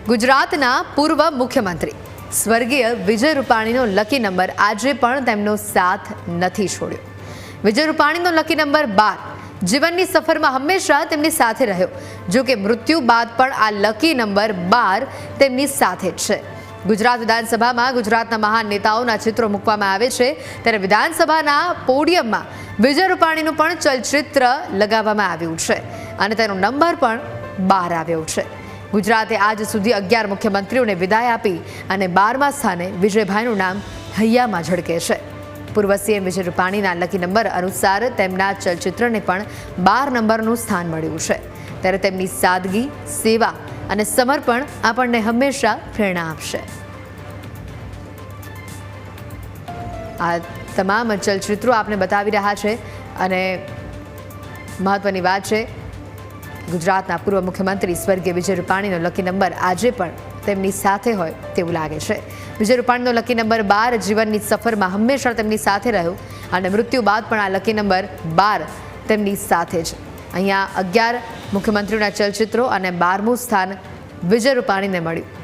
ગુજરાતના પૂર્વ મુખ્યમંત્રી સ્વર્ગીય વિજય રૂપાણીનો લકી નંબર આજે પણ તેમનો સાથ નથી છોડ્યો. વિજય રૂપાણીનો લકી નંબર 12 જીવનની સફરમાં હંમેશા તેમની સાથે રહ્યો. જો કે મૃત્યુ બાદ પણ આ લકી નંબર 12 તેમની સાથે જ છે. ગુજરાત વિધાનસભામાં ગુજરાતના મહાન નેતાઓના ચિત્રો મૂકવામાં આવે છે, ત્યારે વિધાનસભાના પોડિયમમાં વિજય રૂપાણીનું પણ ચલચિત્ર લગાવવામાં આવ્યું છે અને તેનો નંબર પણ 12 આવ્યો છે. ગુજરાતે આજ સુધી 11 મુખ્યમંત્રીઓને વિદાય આપી અને 12મા સ્થાને વિજયભાઈનું નામ હૈયામાં ઝળકે છે. પૂર્વ સીએમ વિજય રૂપાણીના લકી નંબર અનુસાર તેમના ચલચિત્રને પણ 12 નંબરનું સ્થાન મળ્યું છે. ત્યારે તેમની સાદગી, સેવા અને સમર્પણ આપણને હંમેશા પ્રેરણા આપશે. આ તમામ ચલચિત્રો આપને બતાવી રહ્યા છે અને મહત્વની વાત છે, ગુજરાતના પૂર્વ મુખ્યમંત્રી સ્વર્ગીય વિજય રૂપાણીનો લકી નંબર આજે પણ તેમની સાથે હોય તેવું લાગે છે. વિજય રૂપાણીનો લકી નંબર 12 જીવનની સફરમાં હંમેશા તેમની સાથે રહ્યો અને મૃત્યુ બાદ પણ આ લકી નંબર 12 તેમની સાથે જ. અહીંયા 11 મુખ્યમંત્રીઓના ચલચિત્રો અને 12મું સ્થાન વિજય રૂપાણીને મળ્યું.